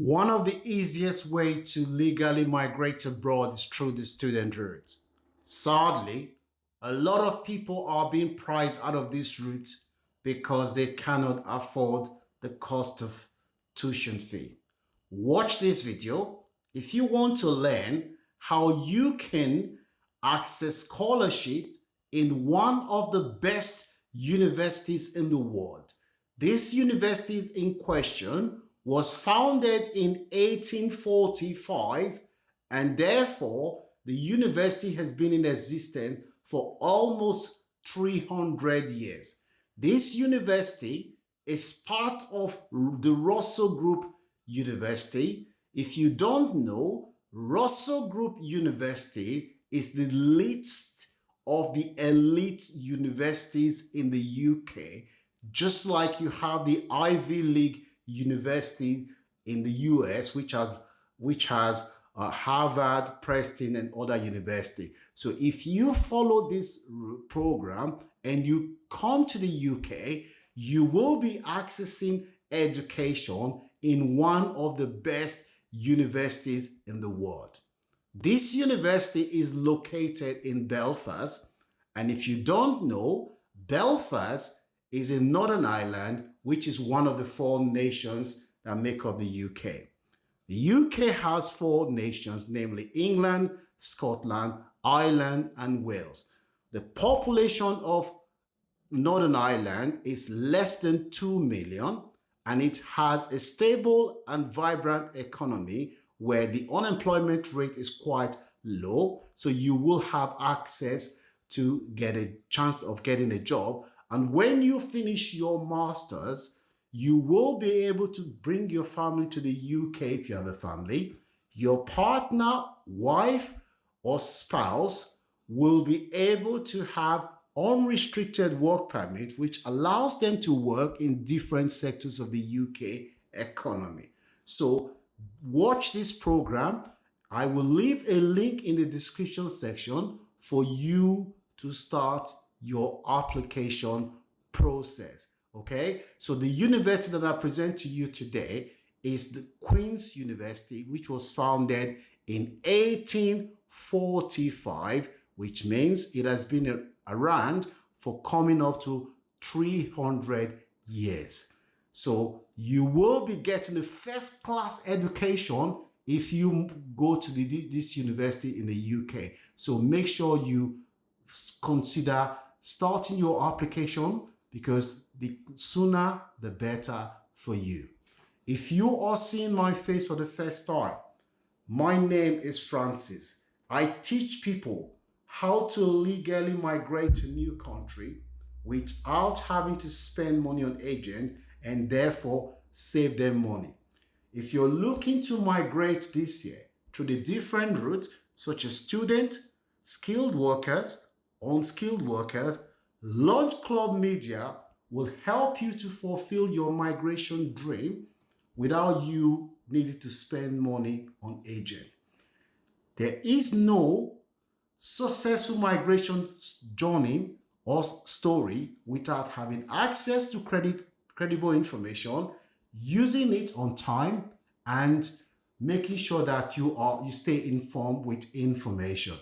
One of the easiest ways to legally migrate abroad is through the student route. Sadly, a lot of people are being priced out of this route because they cannot afford the cost of tuition fee. Watch this video if you want to learn how you can access scholarship in one of the best universities in the world. This university in question was founded in 1845, and therefore the university has been in existence for almost 300 years. This university is part of the Russell Group University. If you don't know, Russell Group University is the list of the elite universities in the UK, just like you have the Ivy League University in the US, which has Harvard, Princeton, and other university. So if you follow this program and you come to the UK, you will be accessing education in one of the best universities in the world. This university is located in Belfast, and if you don't know, Belfast is in Northern Ireland, which is one of the four nations that make up the UK. The UK has four nations, namely England, Scotland, Ireland, and Wales. The population of Northern Ireland is less than 2 million, and it has a stable and vibrant economy where the unemployment rate is quite low. So you will have access to get a chance of getting a job. And when you finish your master's, you will be able to bring your family to the UK if you have a family. Your partner, wife, or spouse will be able to have unrestricted work permit, which allows them to work in different sectors of the UK economy. So watch this program. I will leave a link in the description section for you to start your application process. Okay, so the university that I present to you today is the Queen's University, which was founded in 1845, which means it has been around for coming up to 300 years. So you will be getting a first class education if you go to this university in the UK. So make sure you consider starting your application, because the sooner the better for you. If you are seeing my face for the first time, my name is Francis. I teach people how to legally migrate to a new country without having to spend money on agent, and therefore save them money. If you're looking to migrate this year through the different routes such as student, skilled workers, unskilled workers, Launch Club Media will help you to fulfill your migration dream without you needing to spend money on agent. There is no successful migration journey or story without having access to credible information, using it on time, and making sure that you stay informed with information.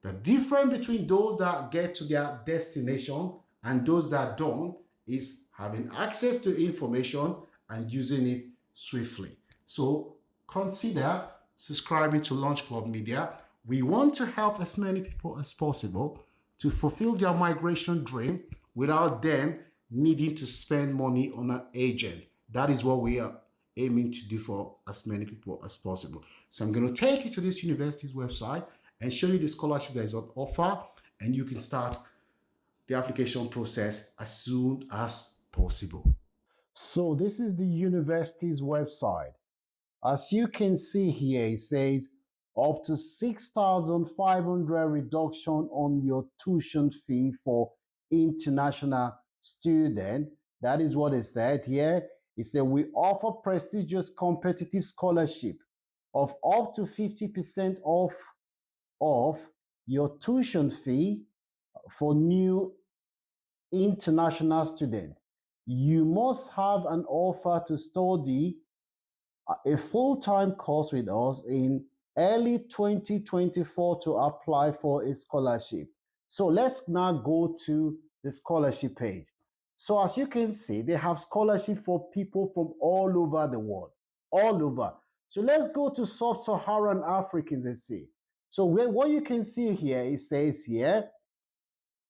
The difference between those that get to their destination and those that don't is having access to information and using it swiftly. So consider subscribing to Launch Club Media. We want to help as many people as possible to fulfill their migration dream without them needing to spend money on an agent. That is what we are aiming to do for as many people as possible. So I'm going to take you to this university's website and show you the scholarship that is on offer, and you can start the application process as soon as possible. So this is the university's website. As you can see here, it says up to 6,500 reduction on your tuition fee for international student. That is what it said here. It said we offer prestigious competitive scholarship of up to 50% off your tuition fee for new international student. You must have an offer to study a full-time course with us in early 2024 to apply for a scholarship. So let's now go to the scholarship page. So as you can see, they have scholarship for people from all over the world, all over. So let's go to Sub-Saharan Africans and see. So what you can see here, it says here,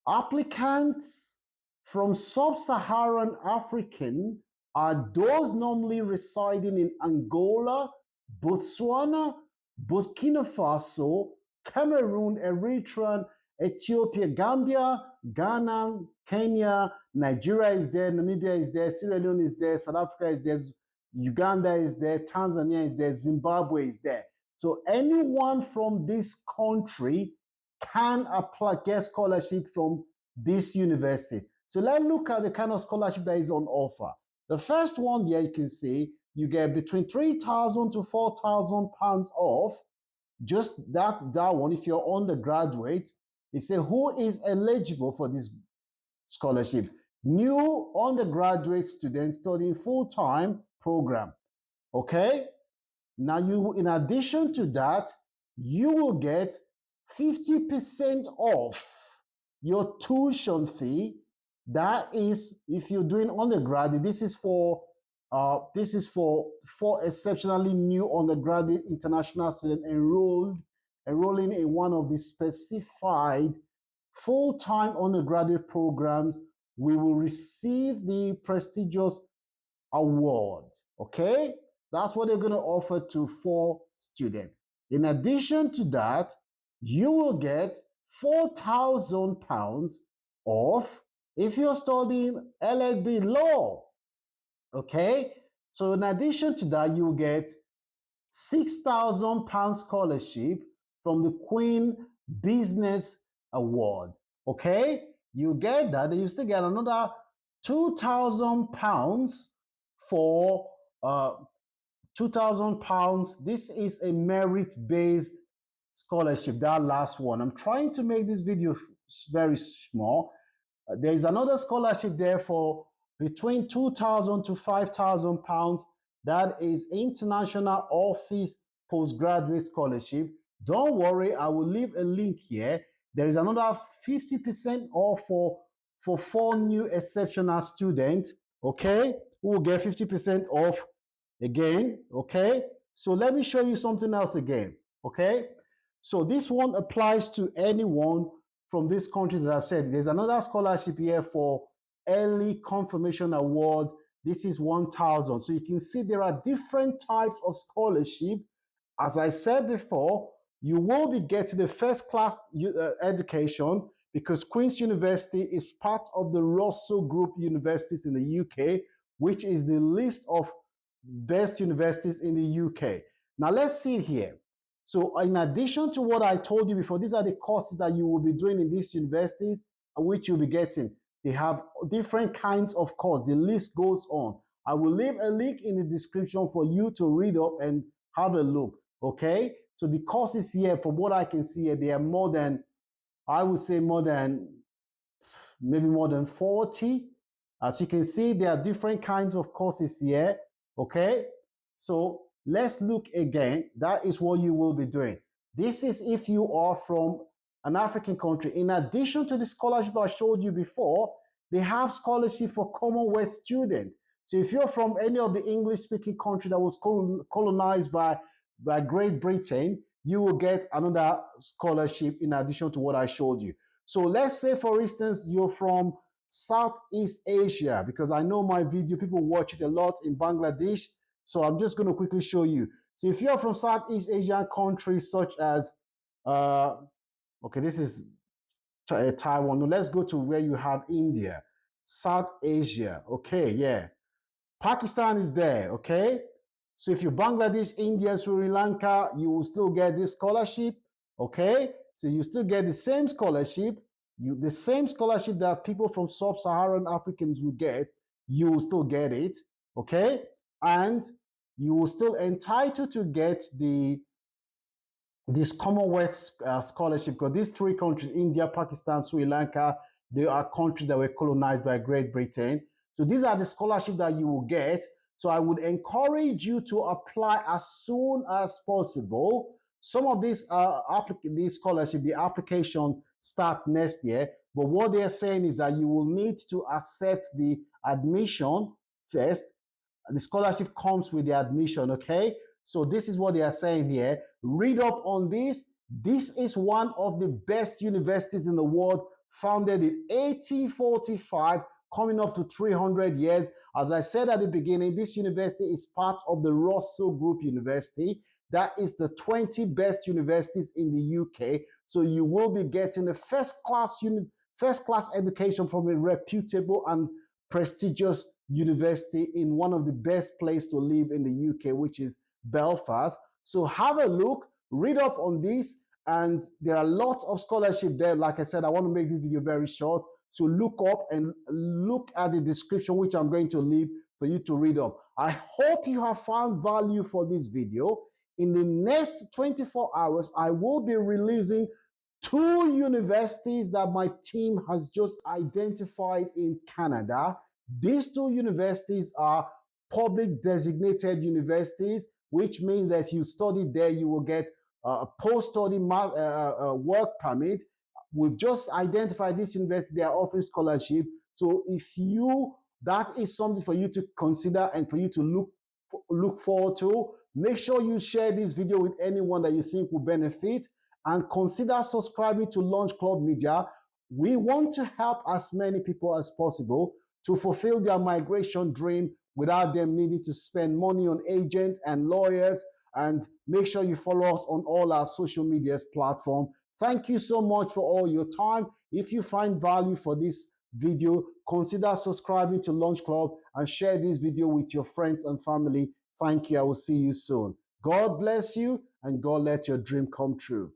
applicants from Sub-Saharan African are those normally residing in Angola, Botswana, Burkina Faso, Cameroon, Eritrea, Ethiopia, Gambia, Ghana, Kenya, Nigeria is there, Namibia is there, Sierra Leone is there, South Africa is there, Uganda is there, Tanzania is there, Zimbabwe is there. So anyone from this country can apply, get scholarship from this university. So let's look at the kind of scholarship that is on offer. The first one here, you can see you get between 3,000 to 4,000 pounds off. Just that one, if you're undergraduate, they say who is eligible for this scholarship? New undergraduate students studying full-time program. Okay? Now in addition to that, you will get 50% off your tuition fee. That is, if you're doing undergraduate, this is for exceptionally new undergraduate international students enrolling in one of the specified full-time undergraduate programs. We will receive the prestigious award. Okay, that's what they're going to offer to 4 students. In addition to that, you will get £4,000 off if you're studying LLB law. Okay, so in addition to that, you will get £6,000 scholarship from the Queen Business Award. Okay, you get that, and you still get another £2,000 for £2,000. This is a merit-based scholarship, that last one. I'm trying to make this video very small. There is another scholarship there for between £2,000 to £5,000. That is International Office Postgraduate Scholarship. Don't worry, I will leave a link here. There is another 50% off for 4 new exceptional students, okay, who will get 50% off again, okay? So let me show you something else again, okay? So this one applies to anyone from this country that I've said. There's another scholarship here for Early Confirmation Award. This is 1,000. So you can see there are different types of scholarship. As I said before, you will be getting the first class education because Queen's University is part of the Russell Group universities in the UK, which is the list of best universities in the UK. Now let's see here. So in addition to what I told you before, these are the courses that you will be doing in these universities and which you'll be getting. They have different kinds of courses. The list goes on. I will leave a link in the description for you to read up and have a look, okay? So the courses here, from what I can see here, they are more than, I would say maybe more than 40. As you can see, there are different kinds of courses here, okay? So let's look again. That is what you will be doing. This is if you are from an African country. In addition to the scholarship I showed you before, they have scholarship for Commonwealth students. So if you're from any of the English-speaking country that was colonized by Great Britain, you will get another scholarship in addition to what I showed you. So let's say, for instance, you're from Southeast Asia, because I know my video, people watch it a lot in Bangladesh. So I'm just going to quickly show you. So if you're from Southeast Asian countries such as, okay, this is Taiwan. Now let's go to where you have India, South Asia. Okay, yeah. Pakistan is there, okay? So if you're Bangladesh, India, Sri Lanka, you will still get this scholarship, okay? So you still get the same scholarship, the same scholarship that people from Sub-Saharan Africans will get, you will still get it, okay? And you will still entitled to get this Commonwealth scholarship, because these 3 countries, India, Pakistan, Sri Lanka, they are countries that were colonized by Great Britain. So these are the scholarships that you will get. So I would encourage you to apply as soon as possible. Some of these these scholarship, the application starts next year, but what they're saying is that you will need to accept the admission first. The scholarship comes with the admission, okay? So this is what they are saying here. Read up on this. This is one of the best universities in the world, founded in 1845, coming up to 300 years. As I said at the beginning, this university is part of the Russell Group University. That is the 20 best universities in the UK. So you will be getting the first class education from a reputable and prestigious university in one of the best places to live in the UK, which is Belfast. So have a look, read up on this, and there are lots of scholarship there. Like I said, I want to make this video very short. So look up and look at the description, which I'm going to leave for you to read up. I hope you have found value for this video. In the next 24 hours, I will be releasing 2 universities that my team has just identified in Canada. These 2 universities are public designated universities, which means that if you study there, you will get a post-study work permit. We've just identified this university. They are offering scholarship. So if that is something for you to consider and for you to look forward to, make sure you share this video with anyone that you think will benefit, and consider subscribing to Launch Club Media. We want to help as many people as possible to fulfill their migration dream without them needing to spend money on agents and lawyers. And make sure you follow us on all our social media platforms. Thank you so much for all your time. If you find value for this video, consider subscribing to Launch Club and share this video with your friends and family. Thank you. I will see you soon. God bless you, and God let your dream come true.